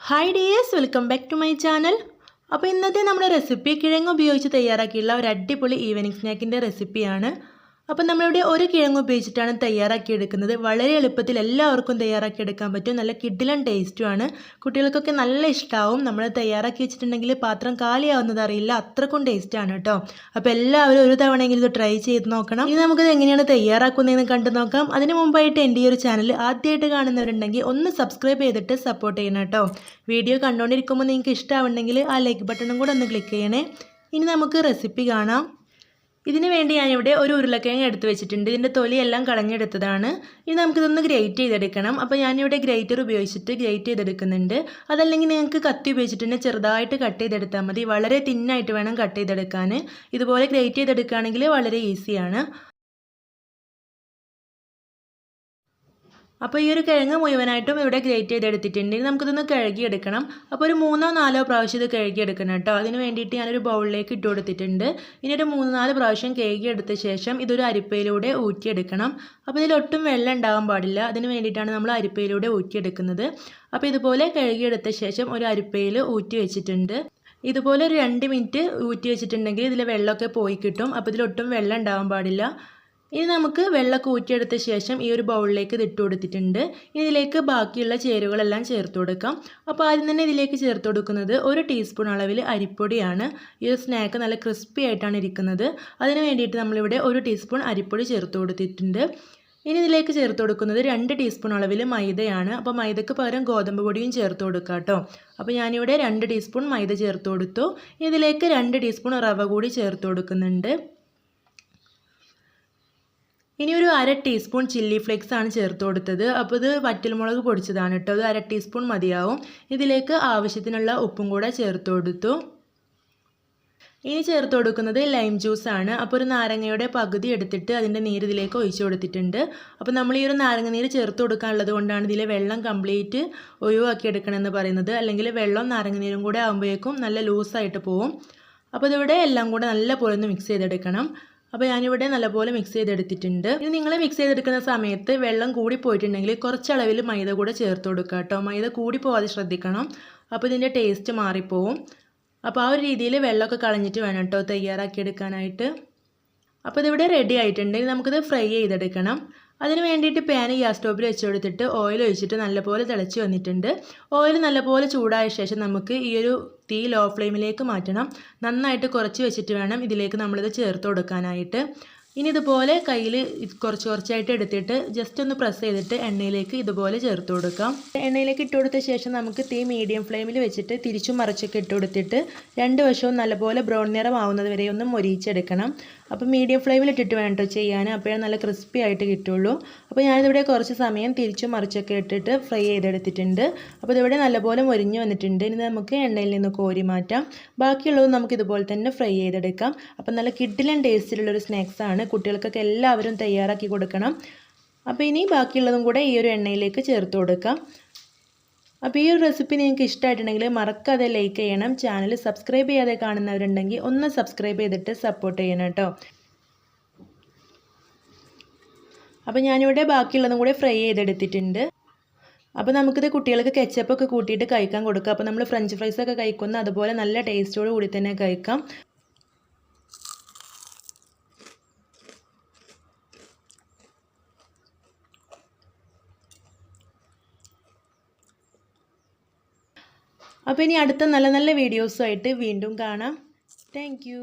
Hi dears, welcome back to my channel. അപ്പോൾ ഇന്നത്തെ നമ്മുടെ റെസിപ്പി കിഴങ്ങ് ഉപയോഗിച്ച് തയ്യാറാക്കിയുള്ള ഒരു അടിപൊളി ഈവനിങ് സ്നാക്കിൻ്റെ റെസിപ്പിയാണ്. അപ്പോൾ നമ്മളിവിടെ ഒരു കിഴങ്ങ് ഉപയോഗിച്ചിട്ടാണ് തയ്യാറാക്കിയെടുക്കുന്നത്. വളരെ എളുപ്പത്തിൽ എല്ലാവർക്കും തയ്യാറാക്കിയെടുക്കാൻ പറ്റും. നല്ല കിഡിലൻ ടേസ്റ്റുമാണ്. കുട്ടികൾക്കൊക്കെ നല്ല ഇഷ്ടമാവും. നമ്മൾ തയ്യാറാക്കി വെച്ചിട്ടുണ്ടെങ്കിൽ പാത്രം കാലിയാവുന്നത് അറിയില്ല, അത്രക്കും ടേസ്റ്റാണ് കേട്ടോ. അപ്പോൾ എല്ലാവരും ഒരു തവണയെങ്കിലും ഇത് ട്രൈ ചെയ്ത് നോക്കണം. ഇനി നമുക്കിത് എങ്ങനെയാണ് തയ്യാറാക്കുന്നതെന്ന് കണ്ടു നോക്കാം. അതിന് മുമ്പായിട്ട് എൻ്റെ ഈ ഒരു ചാനൽ ആദ്യമായിട്ട് കാണുന്നവരുണ്ടെങ്കിൽ ഒന്ന് സബ്സ്ക്രൈബ് ചെയ്തിട്ട് സപ്പോർട്ട് ചെയ്യണം കേട്ടോ. വീഡിയോ കണ്ടുകൊണ്ടിരിക്കുമ്പോൾ നിങ്ങൾക്ക് ഇഷ്ടമാവുണ്ടെങ്കിൽ ആ ലൈക്ക് ബട്ടണും കൂടെ ഒന്ന് ക്ലിക്ക് ചെയ്യണേ. ഇനി നമുക്ക് റെസിപ്പി കാണാം. ഇതിന് വേണ്ടി ഞാനിവിടെ ഒരു ഉരുളക്കിഴങ്ങ് എടുത്ത് വെച്ചിട്ടുണ്ട്. ഇതിൻ്റെ തൊലിയെല്ലാം കളഞ്ഞെടുത്തതാണ്. ഇനി നമുക്കിതൊന്ന് ഗ്രേറ്റ് ചെയ്തെടുക്കണം. അപ്പോൾ ഞാനിവിടെ ഗ്രേറ്റർ ഉപയോഗിച്ചിട്ട് ഗ്രേറ്റ് ചെയ്തെടുക്കുന്നുണ്ട്. അതല്ലെങ്കിൽ നിങ്ങൾക്ക് കത്തി ഉപയോഗിച്ചിട്ട് ചെറുതായിട്ട് കട്ട് ചെയ്തെടുത്താൽ മതി. വളരെ തിന്നായിട്ട് വേണം കട്ട് ചെയ്തെടുക്കാൻ. ഇതുപോലെ ഗ്രേറ്റ് ചെയ്തെടുക്കുകയാണെങ്കിൽ വളരെ ഈസിയാണ്. അപ്പോൾ ഈ ഒരു കിഴങ്ങ് മുഴുവനായിട്ടും ഇവിടെ ഗ്രേറ്റ് ചെയ്തെടുത്തിട്ടുണ്ട്. നമുക്കിതൊന്ന് കഴുകിയെടുക്കണം. അപ്പോൾ ഒരു 3-4 പ്രാവശ്യം ഇത് കഴുകിയെടുക്കണം കേട്ടോ. അതിന് വേണ്ടിയിട്ട് ഞാനൊരു ബൗളിലേക്ക് ഇട്ട് കൊടുത്തിട്ടുണ്ട്. ഇനി ഒരു 3-4 പ്രാവശ്യം കഴുകിയെടുത്ത ശേഷം ഇതൊരു അരിപ്പയിലൂടെ ഊറ്റിയെടുക്കണം. അപ്പോൾ ഇതിലൊട്ടും വെള്ളം ഉണ്ടാകാൻ പാടില്ല. അതിന് വേണ്ടിയിട്ടാണ് നമ്മൾ അരിപ്പയിലൂടെ ഊറ്റിയെടുക്കുന്നത്. അപ്പോൾ ഇതുപോലെ കഴുകിയെടുത്ത ശേഷം ഒരു അരിപ്പയിൽ ഊറ്റി വെച്ചിട്ടുണ്ട്. ഇതുപോലെ ഒരു 2 മിനിറ്റ് ഊറ്റി വെച്ചിട്ടുണ്ടെങ്കിൽ ഇതിലെ വെള്ളമൊക്കെ പോയി കിട്ടും. അപ്പോൾ ഇതിലൊട്ടും വെള്ളം ഉണ്ടാകാൻ പാടില്ല. ഇനി നമുക്ക് വെള്ളമൊക്കെ ഊറ്റിയെടുത്ത ശേഷം ഈ ഒരു ബൗളിലേക്ക് ഇത് ഇട്ട് കൊടുത്തിട്ടുണ്ട്. ഇതിലേക്ക് ബാക്കിയുള്ള ചേരുവകളെല്ലാം ചേർത്ത് കൊടുക്കാം. അപ്പോൾ ആദ്യം തന്നെ ഇതിലേക്ക് ചേർത്ത് കൊടുക്കുന്നത് 1 ടീസ്പൂൺ അളവിൽ അരിപ്പൊടിയാണ്. ഈ ഒരു സ്നാക്ക് നല്ല ക്രിസ്പി ആയിട്ടാണ് ഇരിക്കുന്നത്. അതിന് വേണ്ടിയിട്ട് നമ്മളിവിടെ 1 ടീസ്പൂൺ അരിപ്പൊടി ചേർത്ത് കൊടുത്തിട്ടുണ്ട്. ഇനി ഇതിലേക്ക് ചേർത്ത് കൊടുക്കുന്നത് 2 ടീസ്പൂൺ അളവിൽ മൈദയാണ്. അപ്പോൾ മൈദയ്ക്ക് പകരം ഗോതമ്പ് പൊടിയും ചേർത്ത് കൊടുക്കുക കേട്ടോ. അപ്പോൾ ഞാനിവിടെ 2 ടീസ്പൂൺ മൈദ ചേർത്ത് കൊടുത്തു. ഇതിലേക്ക് 2 ടീസ്പൂൺ റവ കൂടി ചേർത്ത് കൊടുക്കുന്നുണ്ട്. ഇനി ഒരു 1/2 ടീസ്പൂൺ ചില്ലി ഫ്ലേക്സ് ആണ് ചേർത്ത് കൊടുത്തത്. അപ്പോൾ ഇത് വറ്റൽമുളക് പൊടിച്ചതാണ് കേട്ടോ. അത് 1/2 ടീസ്പൂൺ മതിയാവും. ഇതിലേക്ക് ആവശ്യത്തിനുള്ള ഉപ്പും കൂടെ ചേർത്ത് കൊടുത്തു. ഇനി ചേർത്ത് കൊടുക്കുന്നത് ലൈം ജ്യൂസാണ്. അപ്പോൾ ഒരു നാരങ്ങയുടെ പകുതി എടുത്തിട്ട് അതിൻ്റെ നീര് ഇതിലേക്ക് ഒഴിച്ചു കൊടുത്തിട്ടുണ്ട്. അപ്പോൾ നമ്മൾ ഈ ഒരു നാരങ്ങ നീര് ചേർത്ത് കൊടുക്കാനുള്ളത് കൊണ്ടാണ് ഇതിലെ വെള്ളം കംപ്ലീറ്റ് ഒഴിവാക്കി എടുക്കണമെന്ന് പറയുന്നത്. അല്ലെങ്കിൽ വെള്ളവും നാരങ്ങ നീരും കൂടെ ആകുമ്പോഴേക്കും നല്ല ലൂസായിട്ട് പോവും. അപ്പോൾ ഇതിവിടെ എല്ലാം കൂടെ നല്ല പോലെ ഒന്ന് മിക്സ് ചെയ്തെടുക്കണം. അപ്പോൾ ഞാനിവിടെ നല്ലപോലെ മിക്സ് ചെയ്തെടുത്തിട്ടുണ്ട്. ഇനി നിങ്ങൾ മിക്സ് ചെയ്തെടുക്കുന്ന സമയത്ത് വെള്ളം കൂടി പോയിട്ടുണ്ടെങ്കിൽ കുറച്ചളവിൽ മൈദ കൂടെ ചേർത്ത് കൊടുക്കുക കേട്ടോ. മൈദ കൂടി പോകാതെ ശ്രദ്ധിക്കണം. അപ്പോൾ ഇതിൻ്റെ ടേസ്റ്റ് മാറിപ്പോവും. അപ്പോൾ ആ ഒരു രീതിയിൽ വെള്ളമൊക്കെ കളഞ്ഞിട്ട് വേണം കേട്ടോ തയ്യാറാക്കിയെടുക്കാനായിട്ട്. അപ്പോൾ ഇതിവിടെ റെഡി ആയിട്ടുണ്ട്. നമുക്കിത് ഫ്രൈ ചെയ്തെടുക്കണം. അതിന് വേണ്ടിയിട്ട് പാൻ ഗ്യാസ് സ്റ്റോപ്പിൽ വെച്ച് കൊടുത്തിട്ട് ഓയിൽ ഒഴിച്ചിട്ട് നല്ലപോലെ തിളച്ച് വന്നിട്ടുണ്ട്. ഓയിൽ നല്ലപോലെ ചൂടായ ശേഷം നമുക്ക് ഈ ഒരു തീ ലോ ഫ്ലെയിമിലേക്ക് മാറ്റണം. നന്നായിട്ട് കുറച്ച് വെച്ചിട്ട് വേണം ഇതിലേക്ക് നമ്മളിത് ചേർത്ത് കൊടുക്കാനായിട്ട്. ഇനി ഇതുപോലെ കയ്യിൽ കുറച്ചായിട്ട് എടുത്തിട്ട് ജസ്റ്റ് ഒന്ന് പ്രസ് ചെയ്തിട്ട് എണ്ണയിലേക്ക് ഇതുപോലെ ചേർത്ത് കൊടുക്കാം. എണ്ണയിലേക്ക് ഇട്ട് കൊടുത്ത ശേഷം നമുക്ക് തീ മീഡിയം ഫ്ലെയിമിൽ വെച്ചിട്ട് തിരിച്ചും മറിച്ചൊക്കെ ഇട്ട് കൊടുത്തിട്ട് 2 വശവും നല്ലപോലെ ബ്രൗൺ നിറം ആവുന്നത് വരെ ഒന്ന് മൊരിയിച്ചെടുക്കണം. അപ്പോൾ മീഡിയം ഫ്ലെയിമിൽ ഇട്ടിട്ട് വേണം ചെയ്യാൻ. അപ്പോഴേ നല്ല ക്രിസ്പി ആയിട്ട് കിട്ടുള്ളൂ. അപ്പോൾ ഞാനിതിവിടെ കുറച്ച് സമയം തിരിച്ചും മറിച്ചൊക്കെ ഇട്ടിട്ട് ഫ്രൈ ചെയ്തെടുത്തിട്ടുണ്ട്. അപ്പോൾ ഇതിവിടെ നല്ലപോലെ മൊരിഞ്ഞ് വന്നിട്ടുണ്ട്. ഇനി നമുക്ക് എണ്ണയിൽ നിന്ന് കോരി മാറ്റാം. ബാക്കിയുള്ളത് നമുക്ക് ഇതുപോലെ തന്നെ ഫ്രൈ ചെയ്തെടുക്കാം. അപ്പോൾ നല്ല കിഡിലൻ ടേസ്റ്റിലുള്ളൊരു സ്നാക്സാണ്. കുട്ടികൾക്കൊക്കെ എല്ലാവരും തയ്യാറാക്കി കൊടുക്കണം. അപ്പോൾ ഇനി ബാക്കിയുള്ളതും കൂടെ ഈ ഒരു എണ്ണയിലേക്ക് ചേർത്ത് കൊടുക്കാം. അപ്പോൾ ഈ ഒരു റെസിപ്പി നിങ്ങൾക്ക് ഇഷ്ടമായിട്ടുണ്ടെങ്കിൽ മറക്കാതെ ലൈക്ക് ചെയ്യണം. ചാനൽ സബ്സ്ക്രൈബ് ചെയ്യാതെ കാണുന്നവരുണ്ടെങ്കിൽ ഒന്ന് സബ്സ്ക്രൈബ് ചെയ്തിട്ട് സപ്പോർട്ട് ചെയ്യണം കേട്ടോ. അപ്പോൾ ഞാനിവിടെ ബാക്കിയുള്ളതും കൂടെ ഫ്രൈ ചെയ്തെടുത്തിട്ടുണ്ട്. അപ്പോൾ നമുക്കിത് കുട്ടികൾക്ക് കെച്ചപ്പൊക്കെ കൂട്ടിയിട്ട് കഴിക്കാൻ കൊടുക്കാം. അപ്പോൾ നമ്മൾ ഫ്രഞ്ച് ഫ്രൈസൊക്കെ കഴിക്കുന്ന അതുപോലെ നല്ല ടേസ്റ്റോട് കൂടി തന്നെ കഴിക്കാം. അപ്പോൾ ഇനി അടുത്ത നല്ല നല്ല വീഡിയോസുമായിട്ട് വീണ്ടും കാണാം. Thank you.